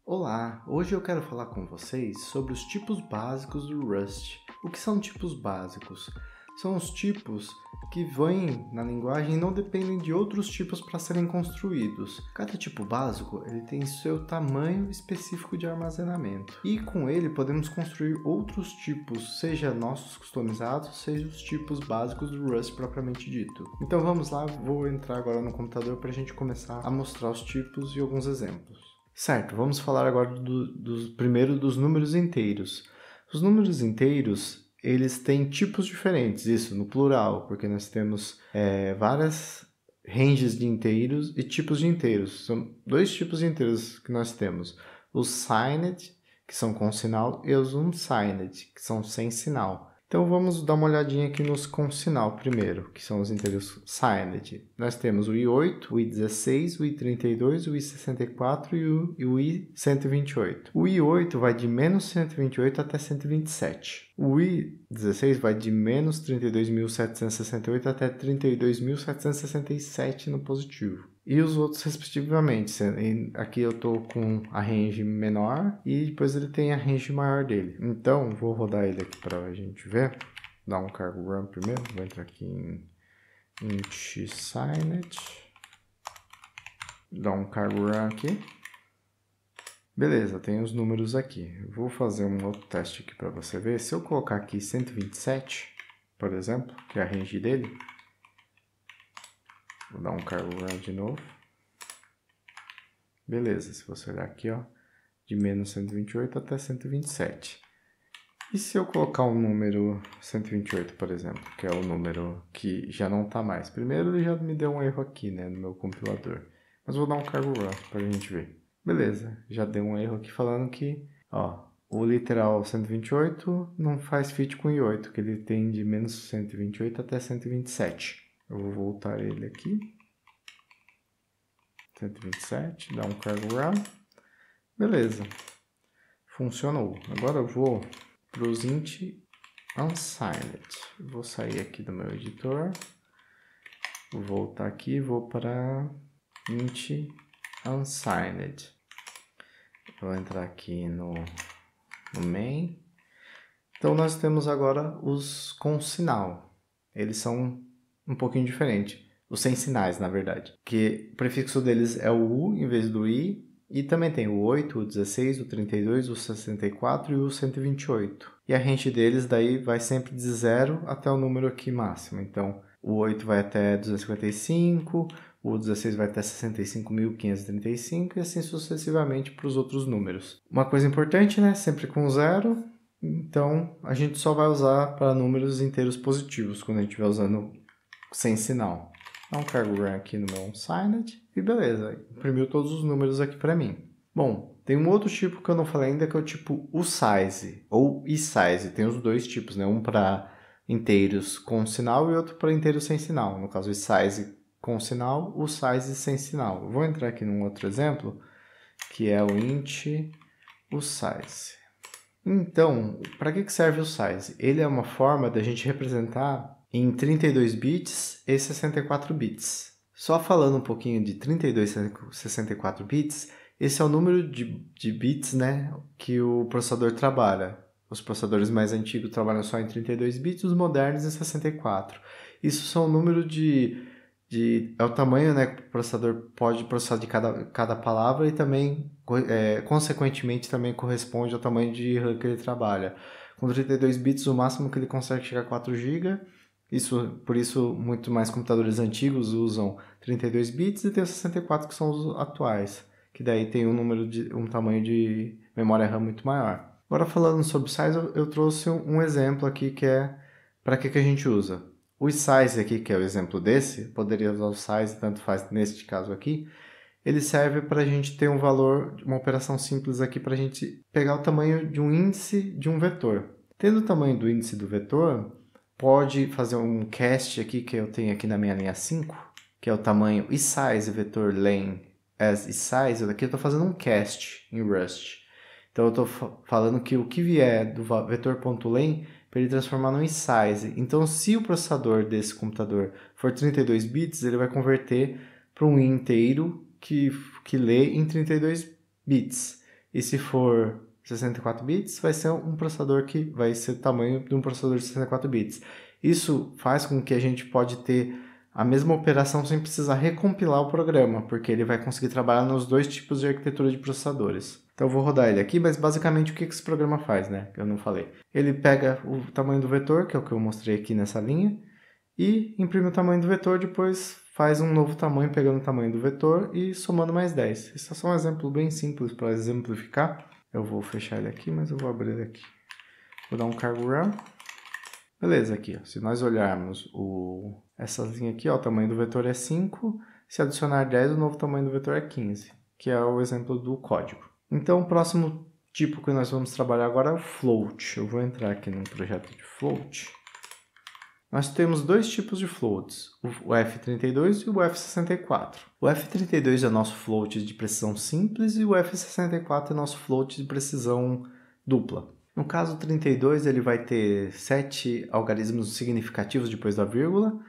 Olá, hoje eu quero falar com vocês sobre os tipos básicos do Rust. O que são tipos básicos? São os tipos que vêm na linguagem e não dependem de outros tipos para serem construídos. Cada tipo básico ele tem seu tamanho específico de armazenamento. E com ele podemos construir outros tipos, seja nossos customizados, seja os tipos básicos do Rust propriamente dito. Então vamos lá, vou entrar agora no computador para a gente começar a mostrar os tipos e alguns exemplos. Certo, vamos falar agora primeiro dos números inteiros. Os números inteiros, eles têm tipos diferentes, isso no plural, porque nós temos várias ranges de inteiros e tipos de inteiros. São dois tipos de inteiros que nós temos. Os signed, que são com sinal, e os unsigned, que são sem sinal. Então vamos dar uma olhadinha aqui nos com sinal primeiro, que são os inteiros signed. Nós temos o i8, o i16, o i32, o i64 e o i128. O i8 vai de menos 128 até 127. O i16 vai de menos 32.768 até 32.767 no positivo. E os outros respectivamente. Aqui eu estou com a range menor e depois ele tem a range maior dele. Então, vou rodar ele aqui para a gente ver. Dar um cargo run primeiro. Vou entrar aqui em int signed. Dar um cargo run aqui. Beleza, tem os números aqui. Eu vou fazer um outro teste aqui para você ver. Se eu colocar aqui 127, por exemplo, que é a range dele. Vou dar um cargo run de novo. Beleza, se você olhar aqui, ó, de menos 128 até 127. E se eu colocar um número 128, por exemplo, que é o número que já não está mais? Primeiro ele já me deu um erro aqui, né, no meu compilador. Mas vou dar um cargo run para a gente ver. Beleza, já deu um erro aqui falando que, ó, o literal 128 não faz fit com o i8, que ele tem de menos 128 até 127. Eu vou voltar ele aqui. 127, dá um cargo run. Beleza. Funcionou. Agora eu vou para os int unsigned. Vou sair aqui do meu editor. Vou voltar aqui e vou para int unsigned. Vou entrar aqui no main. Então nós temos agora os com sinal. Eles são um pouquinho diferentes. Os sem sinais, na verdade. Que o prefixo deles é o U em vez do I. E também tem o 8, o 16, o 32, o 64 e o 128. E a range deles daí vai sempre de 0 até o número aqui máximo. Então, o 8 vai até 255, o 16 vai até 65.535 e assim sucessivamente para os outros números. Uma coisa importante, né? Sempre com 0. Então, a gente só vai usar para números inteiros positivos quando a gente estiver usando sem sinal. Dá um cargo run aqui no meu unsigned e beleza, imprimiu todos os números aqui para mim. Bom, tem um outro tipo que eu não falei ainda que é o tipo usize ou isize. Tem os dois tipos, né? Um para inteiros com sinal e outro para inteiros sem sinal. No caso, isize com sinal, usize sem sinal. Eu vou entrar aqui num outro exemplo que é o int usize. Então, para que serve o size? Ele é uma forma da gente representar em 32 bits e 64 bits. Só falando um pouquinho de 32 e 64 bits, esse é o número de bits, né, que o processador trabalha. Os processadores mais antigos trabalham só em 32 bits, os modernos em 64. Isso são o número é o tamanho, né, que o processador pode processar de cada palavra e também, consequentemente, também corresponde ao tamanho de RAM que ele trabalha. Com 32 bits, o máximo que ele consegue chegar a 4 GB. Por isso, muito mais computadores antigos usam 32 bits e tem os 64 que são os atuais, que daí tem um tamanho de memória RAM muito maior. Agora falando sobre size, eu trouxe um exemplo aqui que é para que a gente usa. O size aqui, que é o exemplo desse, poderia usar o size, tanto faz neste caso aqui, ele serve para a gente ter um valor, uma operação simples aqui para a gente pegar o tamanho de um índice de um vetor. Tendo o tamanho do índice do vetor, pode fazer um cast aqui que eu tenho aqui na minha linha 5, que é o tamanho isize vetor len as isize. Daqui eu estou fazendo um cast em Rust. Então eu estou falando que o que vier do vetor.len para ele transformar no isize. Então se o processador desse computador for 32 bits, ele vai converter para um inteiro que lê em 32 bits. e se for 64 bits, vai ser um processador que vai ser o tamanho de um processador de 64 bits. Isso faz com que a gente pode ter a mesma operação sem precisar recompilar o programa, porque ele vai conseguir trabalhar nos dois tipos de arquitetura de processadores. Então eu vou rodar ele aqui, mas basicamente o que esse programa faz, né? Que eu não falei. Ele pega o tamanho do vetor, que é o que eu mostrei aqui nessa linha, e imprime o tamanho do vetor, depois faz um novo tamanho pegando o tamanho do vetor e somando mais 10. Esse é só um exemplo bem simples para exemplificar. Eu vou fechar ele aqui, mas eu vou abrir ele aqui. Vou dar um cargo run. Beleza, aqui, ó. Se nós olharmos essa linha aqui, ó, o tamanho do vetor é 5. Se adicionar 10, o novo tamanho do vetor é 15, que é o exemplo do código. Então, o próximo tipo que nós vamos trabalhar agora é o float. Eu vou entrar aqui no projeto de float. Nós temos dois tipos de floats, o F32 e o F64. O F32 é nosso float de precisão simples e o F64 é nosso float de precisão dupla. No caso 32, ele vai ter 7 algarismos significativos depois da vírgula,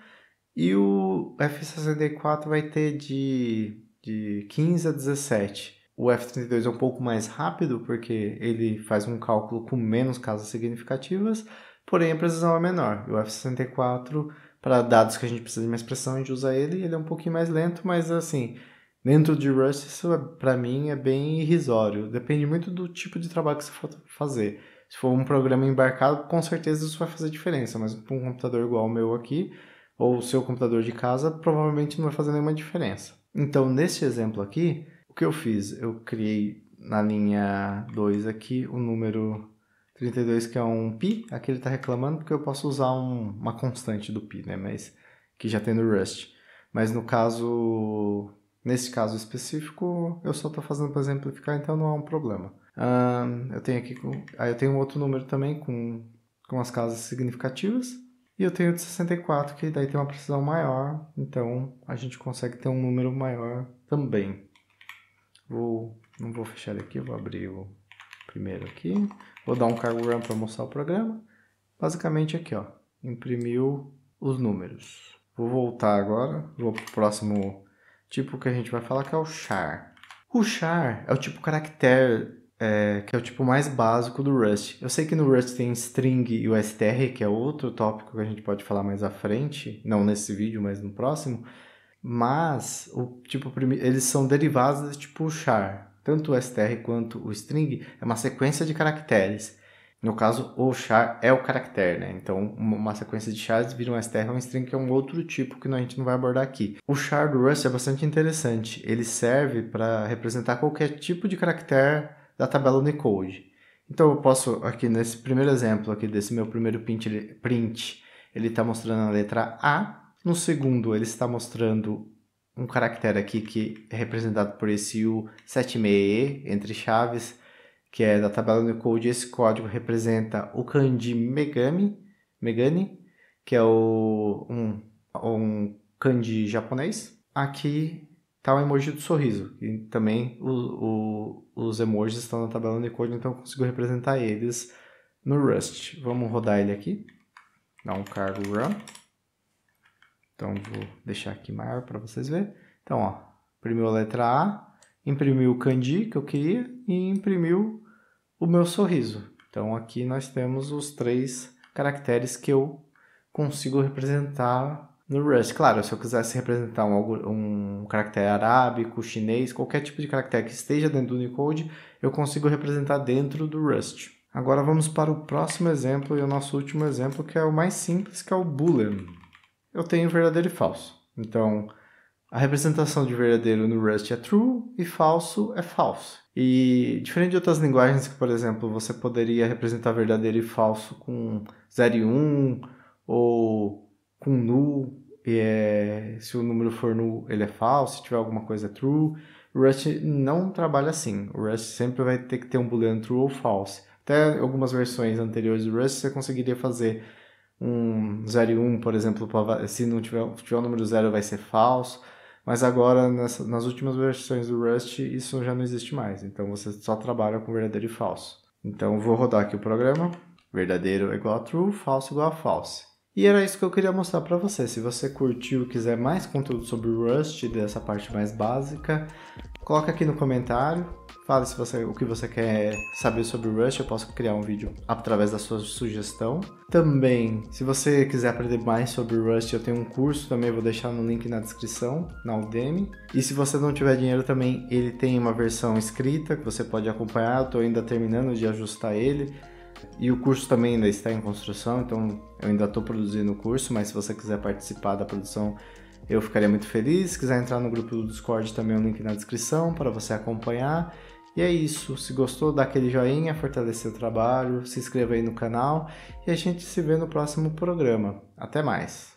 e o F64 vai ter de 15 a 17. O F32 é um pouco mais rápido, porque ele faz um cálculo com menos casas significativas, porém a precisão é menor. O F64, para dados que a gente precisa de uma expressão, a gente usa ele é um pouquinho mais lento, mas assim, dentro de Rust, isso para mim é bem irrisório. Depende muito do tipo de trabalho que você for fazer. Se for um programa embarcado, com certeza isso vai fazer diferença, mas para um computador igual o meu aqui, ou o seu computador de casa, provavelmente não vai fazer nenhuma diferença. Então, nesse exemplo aqui, o que eu fiz? Eu criei na linha 2 aqui o número 32, que é um pi. Aqui ele está reclamando porque eu posso usar uma constante do pi, né? Mas que já tem no Rust. Mas no caso, nesse caso específico, eu só estou fazendo para exemplificar, então não há um problema. Eu tenho aqui, aí eu tenho um outro número também com as casas significativas. E eu tenho o de 64, que daí tem uma precisão maior, então a gente consegue ter um número maior também. Não vou fechar ele aqui, vou abrir o primeiro aqui. Vou dar um cargo run para mostrar o programa. Basicamente aqui, ó, imprimiu os números. Vou voltar agora, vou para o próximo tipo que a gente vai falar, que é o char. O char é o tipo caractere, que é o tipo mais básico do Rust. Eu sei que no Rust tem string e o str, que é outro tópico que a gente pode falar mais à frente, não nesse vídeo, mas no próximo. Mas eles são derivados do tipo char. Tanto o str quanto o string é uma sequência de caracteres. No caso, o char é o caractere, né? Então, uma sequência de chars vira um str ou um string, que é um outro tipo que a gente não vai abordar aqui. O char do Rust é bastante interessante. Ele serve para representar qualquer tipo de caractere da tabela Unicode. Então, eu posso, aqui nesse primeiro exemplo, aqui desse meu primeiro print, ele está mostrando a letra A. No segundo, ele está mostrando um caractere aqui que é representado por esse U76E, entre chaves, que é da tabela Unicode. Esse código representa o kanji Megane, que é um kanji japonês. Aqui está o emoji do sorriso, e também os emojis estão na tabela Unicode, então eu consigo representar eles no Rust. Vamos rodar ele aqui, dar um cargo run. Então, vou deixar aqui maior para vocês verem. Então, ó, imprimiu a letra A, imprimiu o kanji que eu queria e imprimiu o meu sorriso. Então, aqui nós temos os 3 caracteres que eu consigo representar no Rust. Claro, se eu quisesse representar um caractere arábico, chinês, qualquer tipo de caractere que esteja dentro do Unicode, eu consigo representar dentro do Rust. Agora vamos para o próximo exemplo e o nosso último exemplo, que é o mais simples, que é o Boolean. Eu tenho verdadeiro e falso. Então, a representação de verdadeiro no Rust é true e falso é false. E diferente de outras linguagens que, por exemplo, você poderia representar verdadeiro e falso com 0 e 1 ou com null, se o número for null, ele é falso, se tiver alguma coisa true. O Rust não trabalha assim. O Rust sempre vai ter que ter um booleano true ou false. Até algumas versões anteriores do Rust você conseguiria fazer um 0 e 1, por exemplo, se não tiver o número 0 vai ser falso, mas agora nas últimas versões do Rust isso já não existe mais, então você só trabalha com verdadeiro e falso. Então eu vou rodar aqui o programa, verdadeiro é igual a true, falso igual a false. E era isso que eu queria mostrar para você. Se você curtiu e quiser mais conteúdo sobre o Rust, dessa parte mais básica, coloca aqui no comentário, Fale o que você quer saber sobre o Rust, eu posso criar um vídeo através da sua sugestão. Também, se você quiser aprender mais sobre o Rust, eu tenho um curso também, vou deixar no link na descrição, na Udemy. E se você não tiver dinheiro também, ele tem uma versão escrita que você pode acompanhar, eu estou ainda terminando de ajustar ele. E o curso também ainda está em construção, então eu ainda estou produzindo o curso, mas se você quiser participar da produção, eu ficaria muito feliz. Se quiser entrar no grupo do Discord, também o link na descrição para você acompanhar. E é isso, se gostou, dá aquele joinha, fortalecer o trabalho, se inscreva aí no canal e a gente se vê no próximo programa. Até mais!